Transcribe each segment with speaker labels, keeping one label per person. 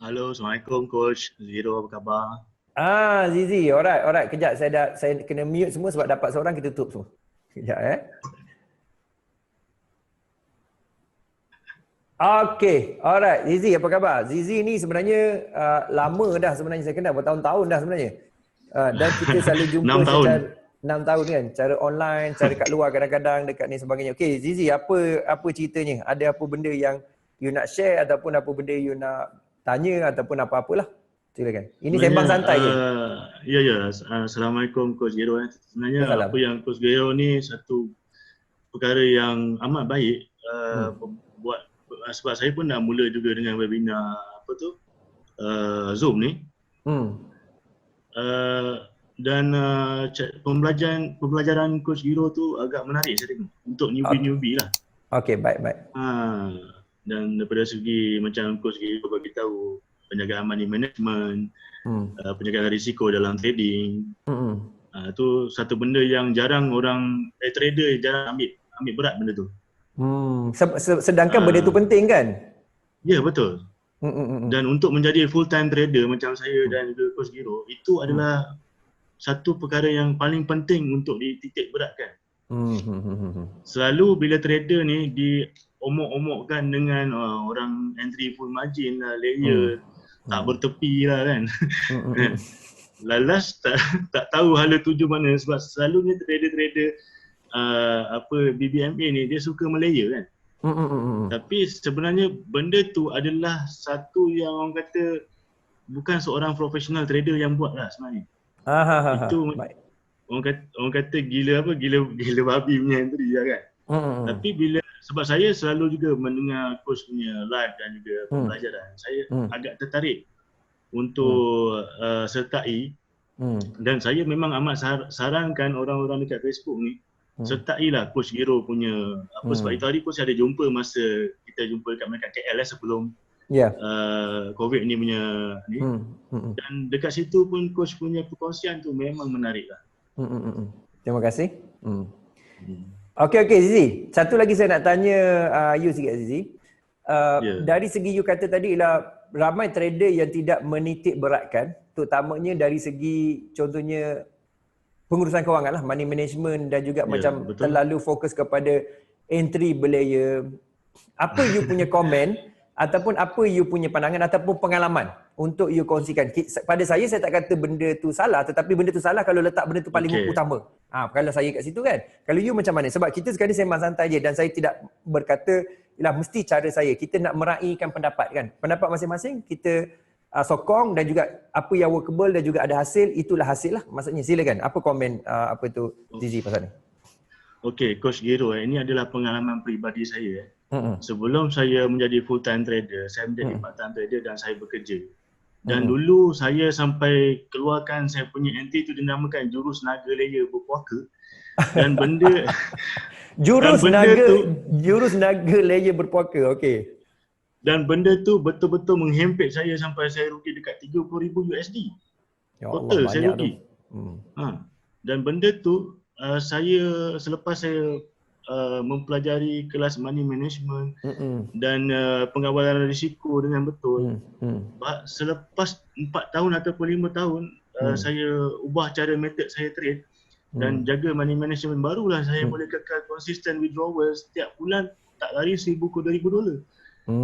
Speaker 1: Halo, Assalamualaikum Coach Zero, apa khabar?
Speaker 2: Zizi, alright. Kejap, saya kena mute semua sebab dapat seorang kita tutup semua. Kejap Okay, alright. Zizi, apa khabar? Zizi ni sebenarnya lama dah sebenarnya saya kenal, bertahun-tahun dah sebenarnya. Dan kita selalu jumpa
Speaker 1: 6 tahun.
Speaker 2: secara 6 tahun kan, cara online, cara kat luar kadang-kadang dekat ni sebagainya. Okay, Zizi, apa ceritanya? Ada apa benda yang you nak share ataupun apa benda you nak tanya ataupun apa-apalah. Silakan. Ini sembang santai je.
Speaker 1: Assalamualaikum Coach Zero. Sebenarnya
Speaker 2: Salam.
Speaker 1: apa yang Coach Zero ni satu perkara yang amat baik buat, sebab saya pun dah mula juga dengan webinar Zoom ni. Dan pembelajaran Coach Zero tu agak menarik saya tengok untuk newbie lah.
Speaker 2: Okay, baik.
Speaker 1: Dan daripada segi macam Coach Zero bagi tahu penjagaan money management, penjagaan risiko dalam trading. Itu satu benda yang jarang orang trader jarang ambil berat benda tu.
Speaker 2: Sedangkan benda tu penting kan?
Speaker 1: Ya, betul. Dan untuk menjadi full time trader macam saya dan juga Coach Giro, itu adalah satu perkara yang paling penting untuk dititik beratkan. Selalu bila trader ni diomok-omokkan dengan orang entry full margin lah, layer tak bertepi lah kan. Lalas tak tahu hala tuju mana, sebab selalunya trader-trader BBMA ni dia suka melayer kan. Tapi sebenarnya benda tu adalah satu yang orang kata bukan seorang profesional trader yang buat lah sebenarnya. Itu orang kata gila babi punya entry lah kan. Tapi sebab saya selalu juga mendengar coach punya live dan juga pembelajaran, saya agak tertarik untuk sertai. Dan saya memang amat sarankan orang-orang dekat Facebook ni sertailah Coach Giro punya sebab itu hari Coach ada jumpa masa kita jumpa dekat mereka KL sebelum COVID ni punya ni. Dan dekat situ pun Coach punya perkongsian tu memang menarik lah.
Speaker 2: Terima kasih. Okay Zizi, satu lagi saya nak tanya you sikit Zizi. Dari segi you kata tadi ialah ramai trader yang tidak menitik beratkan, terutamanya dari segi contohnya pengurusan kewangan lah, money management dan juga macam betul, terlalu fokus kepada entry belayer. Apa you punya komen ataupun apa you punya pandangan ataupun pengalaman untuk you kongsikan? Pada saya tak kata benda tu salah, tetapi benda tu salah kalau letak benda tu paling utama. Kalau saya kat situ kan. Kalau you macam mana? Sebab kita sekali sembang santai je dan saya tidak berkata ialah mesti cara saya. Kita nak meraihkan pendapat kan. Pendapat masing-masing kita sokong dan juga apa yang workable dan juga ada hasil, itulah hasil lah. Maksudnya silakan. Apa komen apa tu Zizi pasal ni?
Speaker 1: Okay, Coach Giro, ini adalah pengalaman peribadi saya. Sebelum saya menjadi full time trader, saya menjadi part time trader dan saya bekerja. Dan dulu saya sampai keluarkan saya punya entry tu dinamakan jurus naga layer berpuaka. Dan benda
Speaker 2: jurus naga layer berpuaka. Okey.
Speaker 1: Dan benda tu betul-betul menghempit saya sampai saya rugi dekat 30,000 USD. Total saya rugi. Dan benda tu saya selepas saya mempelajari kelas money management dan pengawalan risiko dengan betul. Selepas 4 tahun ataupun 5 tahun saya ubah cara method saya trade dan jaga money management, barulah saya boleh kekal konsisten withdrawal setiap bulan tak lari $1,000 ke $2,000.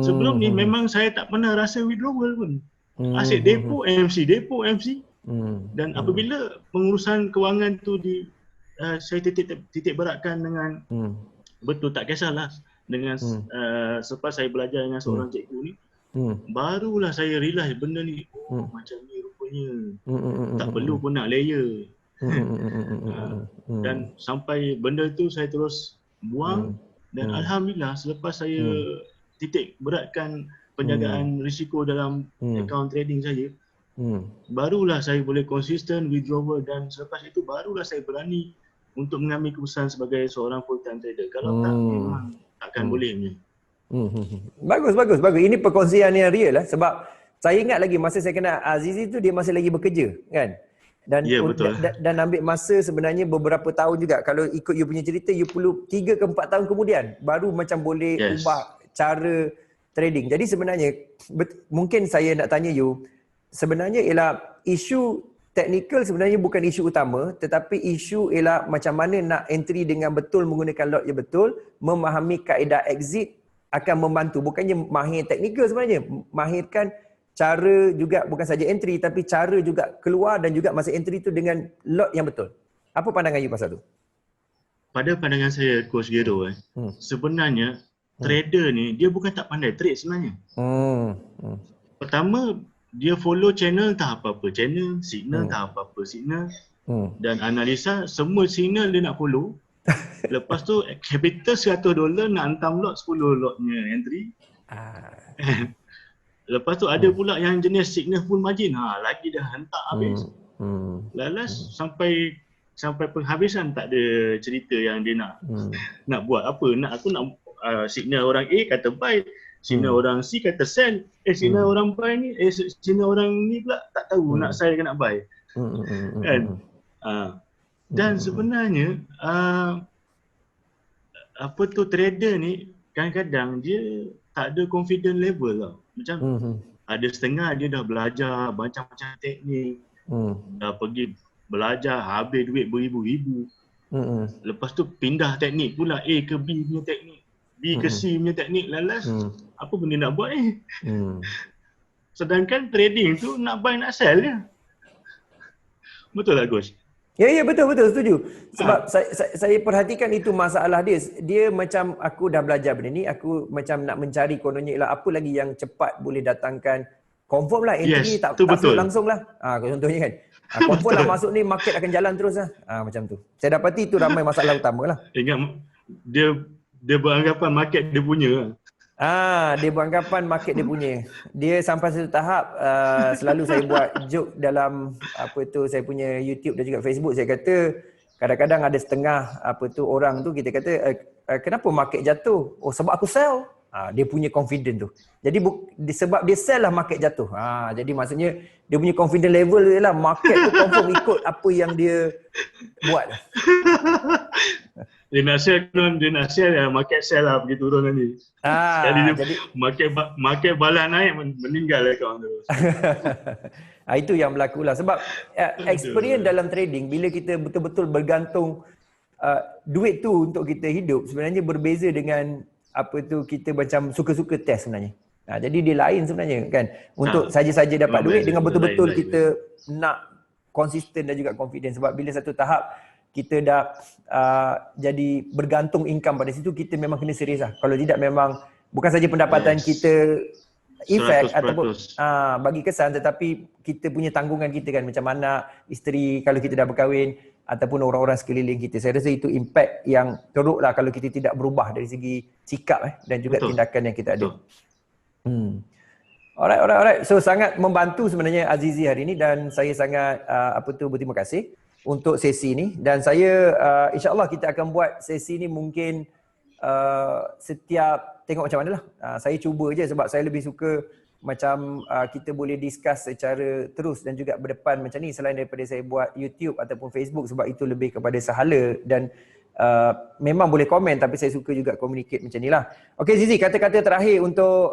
Speaker 1: Sebelum ni memang saya tak pernah rasa withdrawal pun. Asyik depo MC. Dan apabila pengurusan kewangan tu saya titik beratkan dengan betul, tak kisahlah dengan selepas saya belajar dengan seorang cikgu ni, barulah saya realize benda ni macam ni rupanya. Tak perlu pun nak layer. Dan sampai benda tu saya terus buang dan alhamdulillah selepas saya titik beratkan penjagaan risiko dalam account trading saya, barulah saya boleh konsisten withdrawal dan selepas itu barulah saya berani untuk mengambil keputusan sebagai seorang full time trader. Kalau tak, memang takkan boleh ni.
Speaker 2: Bagus. Ini perkongsian yang real lah, sebab saya ingat lagi masa saya kenal Azizi tu dia masih lagi bekerja kan. Dan dan ambil masa sebenarnya beberapa tahun juga. Kalau ikut you punya cerita, you perlu 3 ke 4 tahun kemudian baru macam boleh ubah cara trading. Jadi sebenarnya mungkin saya nak tanya you, sebenarnya ialah isu teknikal sebenarnya bukan isu utama, tetapi isu ialah macam mana nak entry dengan betul menggunakan lot yang betul, memahami kaedah exit akan membantu. Bukannya mahir teknikal sebenarnya, mahirkan cara juga bukan saja entry tapi cara juga keluar dan juga masa entry tu dengan lot yang betul. Apa pandangan you pasal tu?
Speaker 1: Pada pandangan saya, Coach Gero, sebenarnya trader ni dia bukan tak pandai trade sebenarnya. Pertama, dia follow channel tak apa-apa channel, signal tak apa-apa signal, dan analisa semua signal dia nak follow. Lepas tu capital $100 nak hantam lot 10 lotnya entry. Lepas tu ada pula yang jenis signal full margin, lagi dah hentak habis. Lalas sampai penghabisan tak ada cerita yang dia nak buat apa. Aku nak signal orang A kata buy, signal orang C kata sell, signal orang buy ni, signal orang ni pula tak tahu nak sell ke nak buy. Kan? Dan sebenarnya trader ni kadang-kadang dia tak ada confident level lah. Macam ada setengah dia dah belajar macam-macam teknik, dah pergi belajar habis duit beribu-ribu. Lepas tu pindah teknik pula, A ke B punya teknik, B ke C punya teknik, lalas apa benda nak buat ni? Sedangkan trading tu nak buy nak sell je. Betul tak Coach?
Speaker 2: Ya betul setuju. Sebab saya perhatikan itu masalah dia. Dia macam aku dah belajar benda ni, aku macam nak mencari kononnya ialah apa lagi yang cepat boleh datangkan confirm lah entry, tak masuk langsung lah. Contohnya kan. Confirm lah masuk ni market akan jalan terus lah. Macam tu. Saya dapati itu ramai masalah utama lah.
Speaker 1: Ingat dia beranggapan market dia punya lah.
Speaker 2: Dia beranggapan market dia punya. Dia sampai satu tahap selalu saya buat joke dalam saya punya YouTube dan juga Facebook. Saya kata kadang-kadang ada setengah orang tu kita kata kenapa market jatuh? Oh sebab aku sell. Dia punya confident tu. Jadi sebab dia sell lah market jatuh. Jadi maksudnya dia punya confident level dia lah market tu confirm ikut apa yang dia buat.
Speaker 1: Dia nak share market sell lah pergi turun nanti. Jadi market balas naik meninggal lah kawan tu.
Speaker 2: Itu yang berlaku lah. Sebab experience dalam trading bila kita betul-betul bergantung duit tu untuk kita hidup sebenarnya berbeza dengan kita macam suka-suka test sebenarnya. Jadi dia lain sebenarnya kan. Untuk saja-saja dapat duit dengan betul-betul kita nak konsisten dan juga confident. Sebab bila satu tahap kita dah jadi bergantung income pada situ, kita memang kena serius lah. Kalau tidak memang bukan saja pendapatan kita efek ataupun bagi kesan, tetapi kita punya tanggungan kita kan, macam anak, isteri kalau kita dah berkahwin ataupun orang-orang sekeliling kita. Saya rasa itu impact yang teruk lah kalau kita tidak berubah dari segi sikap dan juga tindakan yang kita ada. Alright. So sangat membantu sebenarnya Azizi hari ini dan saya sangat berterima kasih untuk sesi ini, dan saya insya-Allah kita akan buat sesi ni mungkin setiap tengok macam mana lah. Saya cuba je sebab saya lebih suka macam kita boleh discuss secara terus dan juga berdepan macam ni selain daripada saya buat YouTube ataupun Facebook, sebab itu lebih kepada sahala dan memang boleh komen tapi saya suka juga communicate macam ni lah. Okey Zizi, kata-kata terakhir untuk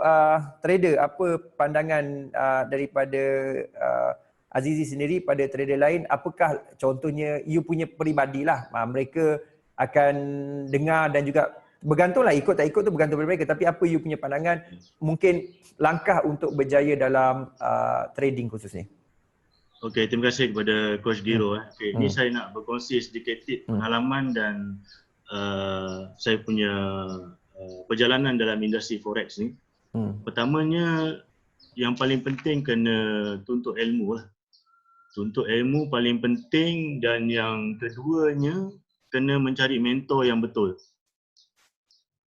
Speaker 2: trader, apa pandangan daripada Azizi sendiri pada trader lain? Apakah contohnya you punya peribadi lah, mereka akan dengar dan juga bergantunglah, ikut tak ikut tu bergantung pada mereka, tapi apa you punya pandangan mungkin langkah untuk berjaya dalam trading khususnya?
Speaker 1: Okey, terima kasih kepada Coach Gero. Ini saya nak berkongsi sedikit pengalaman dan saya punya perjalanan dalam industri forex ni. Pertamanya yang paling penting kena tuntut ilmu lah. Tuntut ilmu paling penting, dan yang keduanya kena mencari mentor yang betul.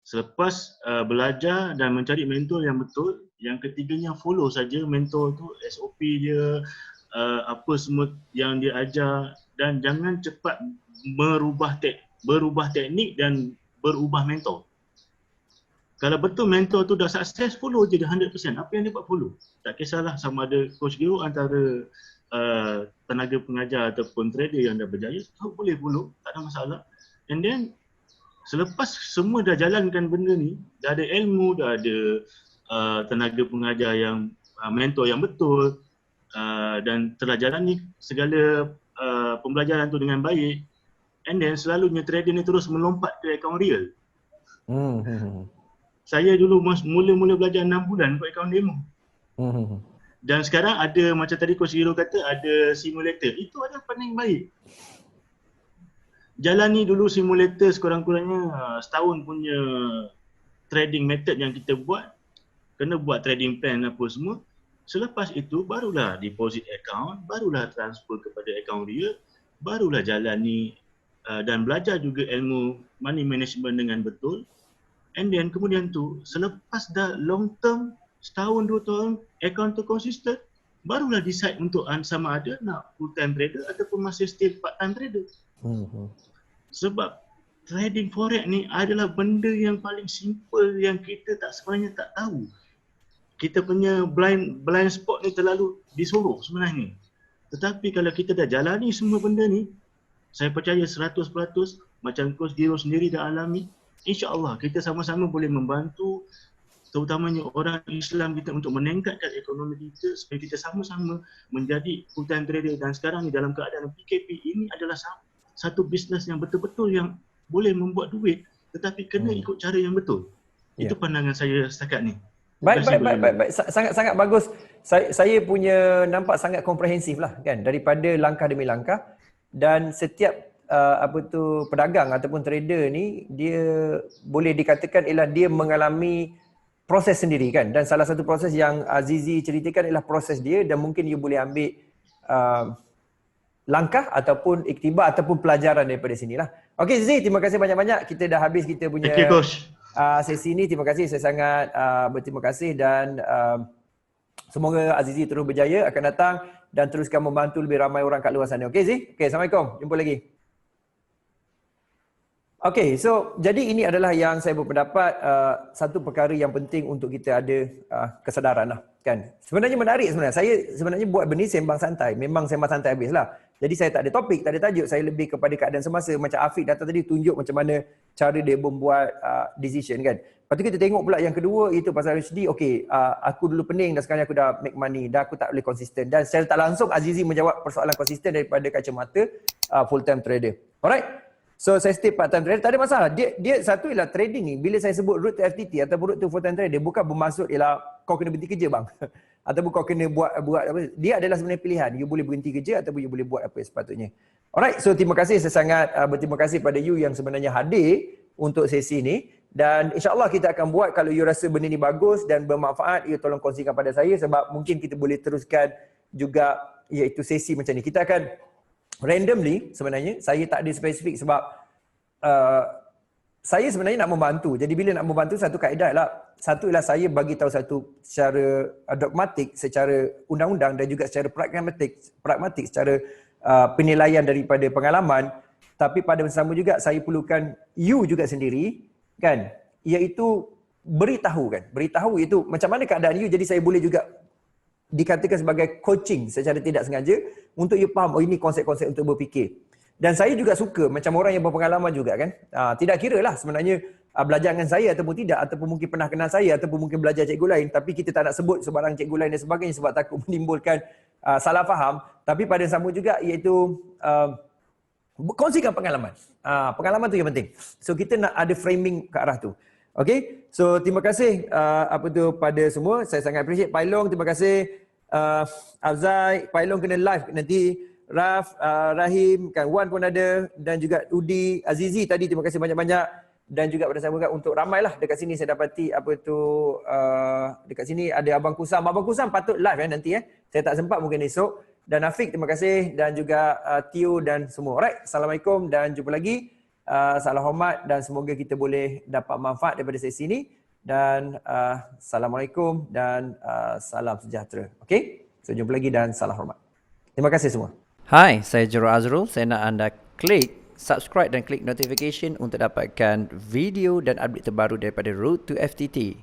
Speaker 1: Selepas belajar dan mencari mentor yang betul, yang ketiganya follow saja mentor tu, SOP dia, apa semua yang dia ajar, dan jangan cepat berubah teknik dan berubah mentor. Kalau betul mentor tu dah sukses, follow je dia 100%. Apa yang dia buat follow. Tak kisahlah sama ada Coach Gero antara tenaga pengajar ataupun trader yang dah berjaya, boleh follow, tak ada masalah. And then selepas semua dah jalankan benda ni, dah ada ilmu, dah ada tenaga pengajar yang mentor yang betul, dan telah jalani segala pembelajaran tu dengan baik, and then selalunya trader ni terus melompat ke akaun real. Saya dulu mula-mula belajar 6 bulan buat akaun demo. Dan sekarang ada, macam tadi Coach Hero kata, ada simulator. Itu adalah paling baik. Jalani dulu simulator sekurang-kurangnya setahun punya trading method yang kita buat. Kena buat trading plan apa semua. Selepas itu barulah deposit account, barulah transfer kepada akaun real, barulah jalani dan belajar juga ilmu money management dengan betul. And then kemudian tu, selepas dah long term, setahun, 2 tahun, akaun tu konsisten, barulah decide untuk sama ada nak full time trader ataupun masih still part time trader. Sebab trading forex ni adalah benda yang paling simple yang kita sebenarnya tak tahu. Kita punya blind spot ni terlalu disorok sebenarnya. Tetapi kalau kita dah jalani semua benda ni, saya percaya 100% macam Coach Hero sendiri dah alami, insya-Allah kita sama-sama boleh membantu terutamanya orang Islam kita untuk meningkatkan ekonomi kita supaya kita sama-sama menjadi full time trader. Dan sekarang ni dalam keadaan PKP ini adalah satu bisnes yang betul-betul yang boleh membuat duit, tetapi kena ikut cara yang betul. Itu pandangan saya setakat ni.
Speaker 2: Baik. Sangat bagus. Saya punya nampak sangat komprehensif lah kan, daripada langkah demi langkah. Dan setiap pedagang ataupun trader ni, dia boleh dikatakan ialah dia mengalami proses sendiri kan. Dan salah satu proses yang Azizi ceritakan ialah proses dia, dan mungkin you boleh ambil langkah ataupun iktibar ataupun pelajaran daripada sinilah. Okey Azizi, terima kasih banyak-banyak. Kita dah habis kita punya sesi ni. Terima kasih, saya sangat berterima kasih, dan semoga Azizi terus berjaya akan datang dan teruskan membantu lebih ramai orang kat luar sana. Okey Azizi? Okey, Assalamualaikum. Jumpa lagi. Okay, so jadi ini adalah yang saya berpendapat satu perkara yang penting untuk kita ada kesadaran lah kan. Sebenarnya menarik sebenarnya. Saya sebenarnya buat benda sembang santai. Memang sembang santai habis lah. Jadi saya tak ada topik, tak ada tajuk. Saya lebih kepada keadaan semasa. Macam Afiq datang tadi tunjuk macam mana cara dia membuat decision kan. Lepas tu kita tengok pula yang kedua, itu pasal HD. Okay, aku dulu pening dan sekarang aku dah make money. Dah aku tak boleh konsisten. Dan secara tak langsung Azizi menjawab persoalan konsisten daripada kacamata full time trader. Alright. So saya stay part time trader, tak ada masalah. Dia satu ialah trading ni. Bila saya sebut route to FTT ataupun route to full time trader, bukan bermaksud ialah kau kena berhenti kerja bang. Ataupun kau kena buat apa. Dia adalah sebenarnya pilihan. You boleh berhenti kerja ataupun you boleh buat apa yang sepatutnya. Alright, so terima kasih. Saya sangat berterima kasih pada you yang sebenarnya hadir untuk sesi ni. Dan insyaAllah kita akan buat, kalau you rasa benda ni bagus dan bermanfaat, you tolong kongsikan pada saya, sebab mungkin kita boleh teruskan juga iaitu sesi macam ni. Kita akan randomly sebenarnya, saya tak ada spesifik sebab saya sebenarnya nak membantu. Jadi bila nak membantu, satu kaedah ialah saya bagi tahu satu secara dogmatik, secara undang-undang dan juga secara pragmatik secara penilaian daripada pengalaman. Tapi pada masa sama juga saya perlukan you juga sendiri kan, iaitu beritahu itu macam mana keadaan you. Jadi saya boleh juga dikatakan sebagai coaching secara tidak sengaja untuk you faham, oh ini konsep-konsep untuk berfikir. Dan saya juga suka macam orang yang berpengalaman juga kan. Tidak kira lah sebenarnya belajar dengan saya ataupun tidak, ataupun mungkin pernah kenal saya ataupun mungkin belajar cikgu lain, tapi kita tak nak sebut sebarang cikgu lain dan sebagainya sebab takut menimbulkan salah faham. Tapi pada sama juga iaitu kongsikan pengalaman. Pengalaman tu yang penting. So kita nak ada framing ke arah tu. Okay, so terima kasih pada semua. Saya sangat appreciate. Pailong, terima kasih. Afzai, Pailong kena live nanti. Raf, Rahim, kan Wan pun ada, dan juga Udi, Azizi tadi, terima kasih banyak-banyak. Dan juga pada saya juga untuk ramailah dekat sini saya dapati dekat sini ada Abang Kusam. Abang Kusam patut live nanti Saya tak sempat, mungkin esok. Dan Afiq, terima kasih, dan juga Tio dan semua. Alright, Assalamualaikum dan jumpa lagi. Salam hormat dan semoga kita boleh dapat manfaat daripada sesi ini. Dan Assalamualaikum dan salam sejahtera. Okay? So jumpa lagi dan salam hormat. Terima kasih semua.
Speaker 3: Hai, saya Jero Azrul. Saya nak anda klik subscribe dan klik notification untuk dapatkan video dan update terbaru daripada Road to FTT.